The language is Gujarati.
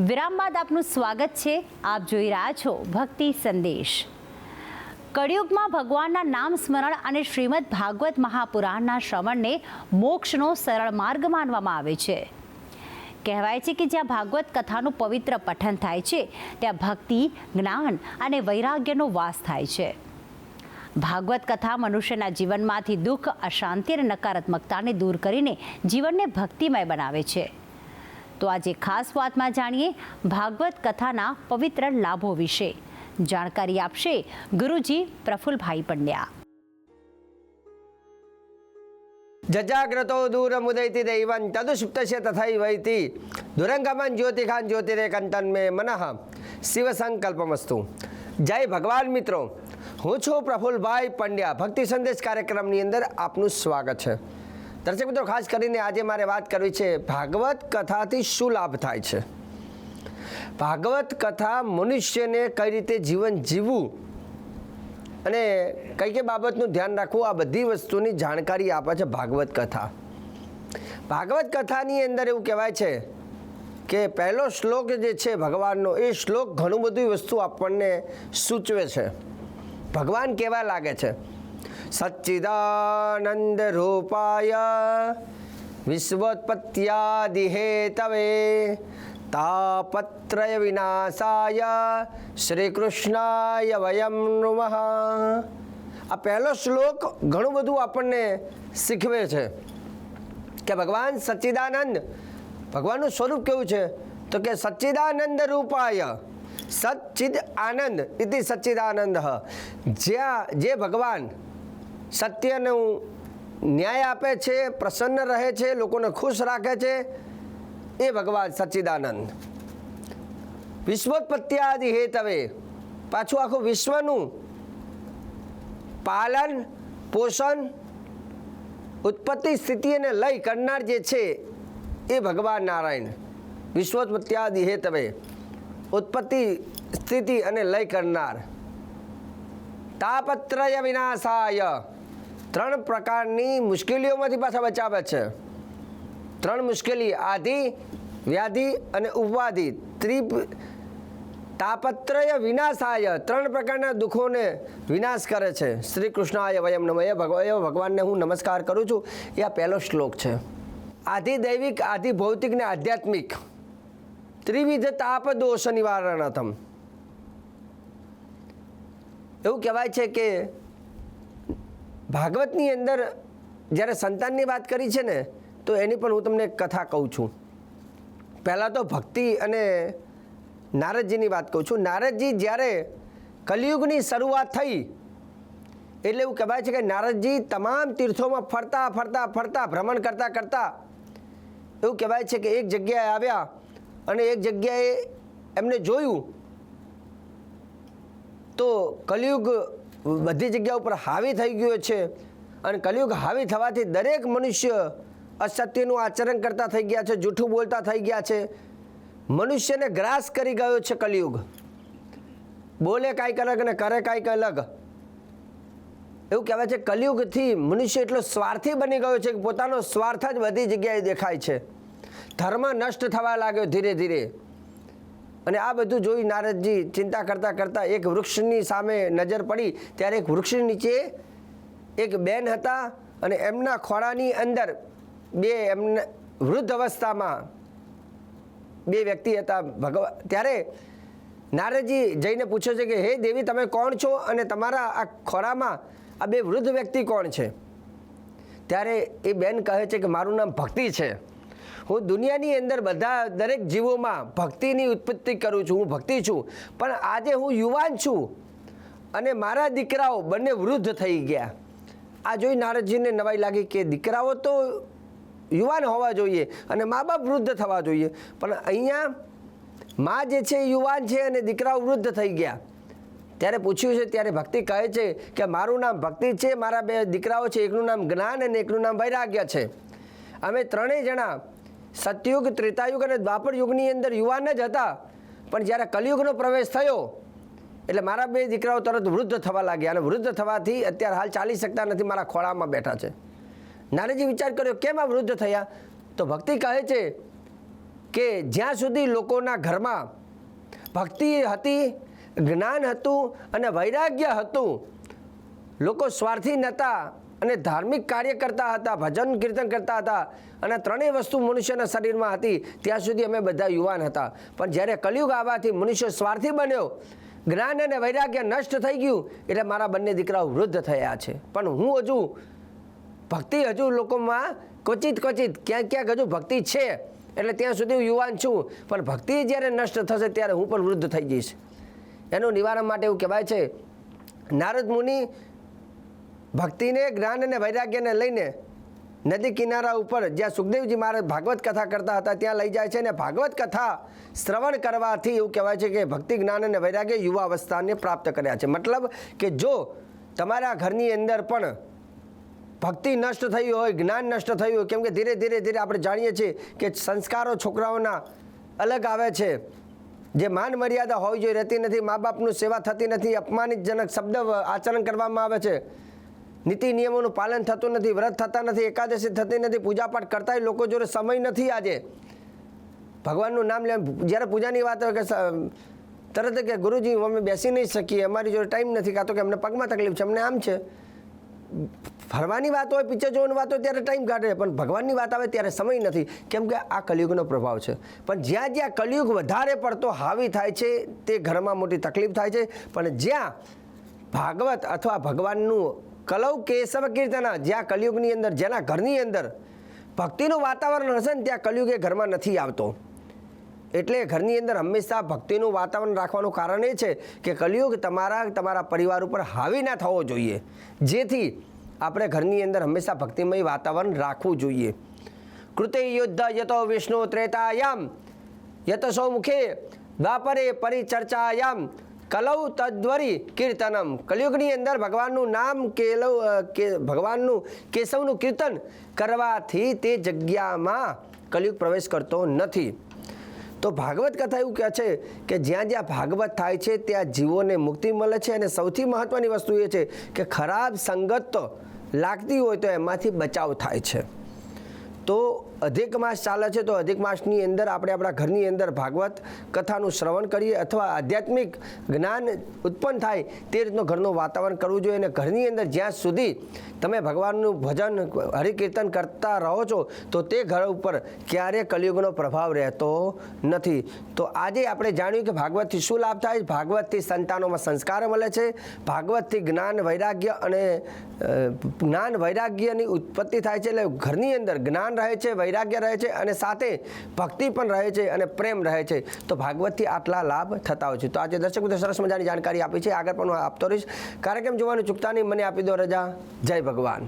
વિરામ બાદ આપનું સ્વાગત છે. આપ જોઈ રહ્યા છો ભક્તિ સંદેશ. કળિયુગમાં ભગવાનના નામ સ્મરણ અને શ્રીમદ ભાગવત મહાપુરાણના શ્રવણને મોક્ષનો સરળ માર્ગ માનવામાં આવે છે. કહેવાય છે કે જ્યાં ભાગવત કથાનું પવિત્ર પઠન થાય છે ત્યાં ભક્તિ, જ્ઞાન અને વૈરાગ્યનો વાસ થાય છે. ભાગવત કથા મનુષ્યના જીવનમાંથી દુઃખ, અશાંતિ અને નકારાત્મકતાને દૂર કરીને જીવનને ભક્તિમય બનાવે છે. તો આજે ખાસ વાતમાં જાણીએ ભાગવત કથાના પવિત્ર લાભો વિશે. જાણકારી આપશે ગુરુજી પ્રફુલભાઈ પંડ્યા. જજાગ્રતો દૂરમુદૈતિ દૈવં તદુષુપ્તસ્ય તથૈવૈતિ દુરંગમન જ્યોતિખાન જ્યોતિરેકંતન મે મનઃ શિવ સંકલ્પમસ્તુ. જય ભગવાન મિત્રો, હું છું પ્રફુલભાઈ પંડ્યા. ભક્તિ સંદેશ કાર્યક્રમની અંદર આપનું સ્વાગત છે. દર્શક મિત્રો, ખાસ કરીને આજે મારે વાત કરવી છે ભાગવત કથાથી શું લાભ થાય છે. ભાગવત કથા મનુષ્યને કઈ રીતે જીવન જીવવું અને કઈ કઈ બાબતનું ધ્યાન રાખવું, આ બધી વસ્તુની જાણકારી આપે છે ભાગવત કથા. ભાગવત કથાની અંદર એવું કહેવાય છે કે પહેલો શ્લોક જે છે ભગવાનનો, એ શ્લોક ઘણું બધું વસ્તુ આપણને સૂચવે છે. ભગવાન કેવા લાગે છે? સચ્ચિદાનંદ રૂપાય વિશ્વોત્પત્યાદિ હેતવે તાપત્રય વિનાશાય શ્રી કૃષ્ણાય વયમ નમઃ. આ પહેલો શ્લોક ઘણું બધું આપણને શીખવે છે કે ભગવાન સચ્ચિદાનંદ, ભગવાનનું સ્વરૂપ કેવું છે તો કે સચ્ચિદાનંદ રૂપાય, સચ્ચિદ આનંદ ઇતિ સચ્ચિદાનંદ. જ્યાં જે ભગવાન સત્યનું ન્યાય આપે છે, પ્રસન્ન રહે છે, લોકોને ખુશ રાખે છે, એ ભગવાન સચ્ચિદાનંદ. વિશ્વોત્પત્યાદિ હેતવે, પાછું આખું વિશ્વનું પાલન, પોષણ, ઉત્પત્તિ, સ્થિતિ અને લય કરનાર જે છે એ ભગવાન નારાયણ. વિશ્વોત્પત્યાદિ હેતવે, ઉત્પત્તિ, સ્થિતિ અને લય કરનાર. તાપત્રય વિનાશાય, ત્રણ પ્રકારની મુશ્કેલીઓમાંથી પાછા બચાવે છે. ત્રણ મુશ્કેલી, આધિ, વ્યાધિ અને ઉપાધિ. તાપત્રય વિનાશાય, ત્રણ પ્રકારના દુઃખોને વિનાશ કરે છે. શ્રી કૃષ્ણાય વયમ નમઃ, એ ભગવાનને હું નમસ્કાર કરું છું. એ આ પહેલો શ્લોક છે. આધિ દૈવિક, આધિ ભૌતિક ને આધ્યાત્મિક, ત્રિવિધ તાપ દોષ નિવારણાર્થમ. એવું કહેવાય છે કે ભાગવતની અંદર જ્યારે સંતાનની વાત કરી છે ને, તો એની પણ હું તમને કથા કહું છું. પહેલાં તો ભક્તિ અને નારદજીની વાત કહું છું. નારદજી જ્યારે કલિયુગની શરૂઆત થઈ એટલે એવું કહેવાય છે કે નારદજી તમામ તીર્થોમાં ફરતા ફરતા ફરતા ભ્રમણ કરતાં કરતાં એવું કહેવાય છે કે એક જગ્યાએ આવ્યા અને એક જગ્યાએ એમને જોયું તો કલિયુગ બધી જગ્યા ઉપર હાવી થઈ ગયો છે. અને કલિયુગ હાવી થવાથી દરેક મનુષ્ય અસત્યનું આચરણ કરતા થઈ ગયા છે, જૂઠું બોલતા થઈ ગયા છે. મનુષ્યને ગ્રાસ કરી ગયો છે કલિયુગ. બોલે કાંઈક અલગ અને કરે કાંઈક અલગ. એવું કહેવાય છે કલિયુગથી મનુષ્ય એટલો સ્વાર્થી બની ગયો છે કે પોતાનો સ્વાર્થ જ બધી જગ્યાએ દેખાય છે. ધર્મ નષ્ટ થવા લાગ્યો ધીરે ધીરે. અને આ બધું જોઈ નારદજી ચિંતા કરતાં કરતાં એક વૃક્ષની સામે નજર પડી. ત્યારે એક વૃક્ષની નીચે એક બેન હતા અને એમના ખોળાની અંદર એમના વૃદ્ધ અવસ્થામાં બે વ્યક્તિ હતા. ત્યારે નારદજી જઈને પૂછે છે કે હે દેવી, તમે કોણ છો અને તમારા આ ખોળામાં આ બે વૃદ્ધ વ્યક્તિ કોણ છે? ત્યારે એ બેન કહે છે કે મારું નામ ભક્તિ છે. હું દુનિયાની અંદર દરેક જીવોમાં ભક્તિની ઉત્પત્તિ કરું છું. હું ભક્તિ છું, પણ આજે હું યુવાન છું અને મારા દીકરાઓ બંને વૃદ્ધ થઈ ગયા. આ જોઈ નારદજીને નવાઈ લાગી કે દીકરાઓ તો યુવાન હોવા જોઈએ અને મા બાપ વૃદ્ધ થવા જોઈએ, પણ અહીંયા મા જે છે યુવાન છે અને દીકરાઓ વૃદ્ધ થઈ ગયા. ત્યારે પૂછ્યું છે ત્યારે ભક્તિ કહે છે કે મારું નામ ભક્તિ છે, મારા બે દીકરાઓ છે, એકનું નામ જ્ઞાન અને એકનું નામ વૈરાગ્ય છે. અમે ત્રણેય જણા સતયુગ, ત્રેતાયુગ અને દ્વાપર યુગની અંદર યુવાન જ હતા, પણ જ્યારે કલિયુગનો પ્રવેશ થયો એટલે મારા બે દીકરાઓ તરત વૃદ્ધ થવા લાગ્યા અને વૃદ્ધ થવાથી અત્યારે હાલ ચાલી શકતા નથી, મારા ખોળામાં બેઠા છે. નારદજી વિચાર કર્યો કેમ આ વૃદ્ધ થયા? તો ભક્તિ કહે છે કે જ્યાં સુધી લોકોના ઘરમાં ભક્તિ હતી, જ્ઞાન હતું અને વૈરાગ્ય હતું, લોકો સ્વાર્થી નહોતા અને ધાર્મિક કાર્ય કરતા હતા, ભજન કીર્તન કરતા હતા અને ત્રણેય વસ્તુ મનુષ્યના શરીરમાં હતી, ત્યાં સુધી અમે બધા યુવાન હતા. પણ જ્યારે કલિયુગ આવવાથી મનુષ્ય સ્વાર્થી બન્યો, જ્ઞાન અને વૈરાગ્ય નષ્ટ થઈ ગયું, એટલે મારા બંને દીકરાઓ વૃદ્ધ થયા છે. પણ હું હજુ ભક્તિ હજુ લોકોમાં ક્વચિત ક્યાંક હજુ ભક્તિ છે, એટલે ત્યાં સુધી હું યુવાન છું. પણ ભક્તિ જ્યારે નષ્ટ થશે ત્યારે હું પણ વૃદ્ધ થઈ જઈશ. એનું નિવારણ માટે એવું કહેવાય છે, નારદ મુનિ ભક્તિને, જ્ઞાન અને વૈરાગ્યને લઈને નદી કિનારા ઉપર જ્યાં સુખદેવજી મહારાજ ભાગવત કથા કરતા હતા ત્યાં લઈ જાય છે. અને ભાગવત કથા શ્રવણ કરવાથી એવું કહેવાય છે કે ભક્તિ, જ્ઞાન અને વૈરાગ્ય યુવાવસ્થાને પ્રાપ્ત કર્યા છે. મતલબ કે જો તમારા ઘરની અંદર પણ ભક્તિ નષ્ટ થઈ હોય, જ્ઞાન નષ્ટ થયું હોય, કેમ કે ધીરે ધીરે આપણે જાણીએ છીએ કે સંસ્કારો છોકરાઓના અલગ આવે છે, જે માન મર્યાદા હોવી જોઈએ રહેતી નથી, મા બાપનું સેવા થતી નથી, અપમાનિતજનક શબ્દ આચરણ કરવામાં આવે છે, નીતિ નિયમોનું પાલન થતું નથી, વ્રત થતા નથી, એકાદશી થતી નથી, પૂજાપાઠ કરતાંય લોકો જોડે સમય નથી. આજે ભગવાનનું નામ લે, જ્યારે પૂજાની વાત હોય કે તરત કે ગુરુજી અમે બેસી નહીં શકીએ, અમારી જોડે ટાઈમ નથી, કાં તો કે અમને પગમાં તકલીફ છે, અમને આમ છે. ફરવાની વાત હોય, પિક્ચર જોવાની વાત હોય ત્યારે ટાઈમ કાઢે, પણ ભગવાનની વાત આવે ત્યારે સમય નથી, કેમ કે આ કલિયુગનો પ્રભાવ છે. પણ જ્યાં જ્યાં કલિયુગ વધારે પડતો હાવી થાય છે તે ઘરમાં મોટી તકલીફ થાય છે. પણ જ્યાં ભાગવત અથવા ભગવાનનું કલૌ કેશવ કીર્તન, જ્યાં કલિયુગની અંદર, જેના ઘરની અંદર ભક્તિનું વાતાવરણ હશે ને ત્યાં કલિયુગ એ ઘરમાં નથી આવતો. એટલે ઘરની અંદર હંમેશા ભક્તિનું વાતાવરણ રાખવાનું કારણ એ છે કે કલિયુગ તમારા પરિવાર ઉપર હાવી ના થવો જોઈએ, જેથી આપણે ઘરની અંદર હંમેશા ભક્તિમય વાતાવરણ રાખવું જોઈએ. કૃતે યુદ્ધ યતો વિષ્ણુ ત્રેતાયામ યતસો મુખે દ્વાપરે પરિચર્ચાયામ કલૌ તદ્વરી કીર્તનમ. કલિયુગની અંદર ભગવાનનું નામ ભગવાનનું કેશવનું કીર્તન કરવાથી તે જગ્યામાં કલિયુગ પ્રવેશ કરતો નથી. તો ભાગવત કથા એવું કહે છે કે જ્યાં જ્યાં ભાગવત થાય છે ત્યાં જીવોને મુક્તિ મળે છે. અને સૌથી મહત્ત્વની વસ્તુ એ છે કે ખરાબ સંગત લાગતી હોય તો એમાંથી બચાવ થાય છે. તો અધિક માસ ચાલે છે, તો અધિક માસની અંદર આપણે આપણા ઘરની અંદર ભાગવત કથાનું શ્રવણ કરીએ અથવા આધ્યાત્મિક જ્ઞાન ઉત્પન્ન થાય તે રીતનું ઘરનું વાતાવરણ કરવું જોઈએ. અને ઘરની અંદર જ્યાં સુધી તમે ભગવાનનું ભજન, હરિકીર્તન કરતા રહો છો તો તે ઘર ઉપર ક્યારેય કલિયુગનો પ્રભાવ રહેતો નથી. તો આજે આપણે જાણ્યું કે ભાગવતથી શું લાભ થાય. ભાગવતથી સંતાનોમાં સંસ્કાર મળે છે, ભાગવતથી જ્ઞાન વૈરાગ્યની ઉત્પત્તિ થાય છે. એટલે ઘરની અંદર જ્ઞાન રહે છે, વૈરાગ્ય રહે છે અને સાથે ભક્તિ પણ રહે છે અને પ્રેમ રહે છે. તો ભાગવતથી આટલા લાભ થતા હોય છે. તો આજે દર્શક મિત્રો સરસ મજાની જાણકારી આપી છે, આગળ પણ હું આપતો રહીશ. કાર્યક્રમ જોવાનું ચૂકતા નહીં. મને આપી દો રજા. જય ભગવાન.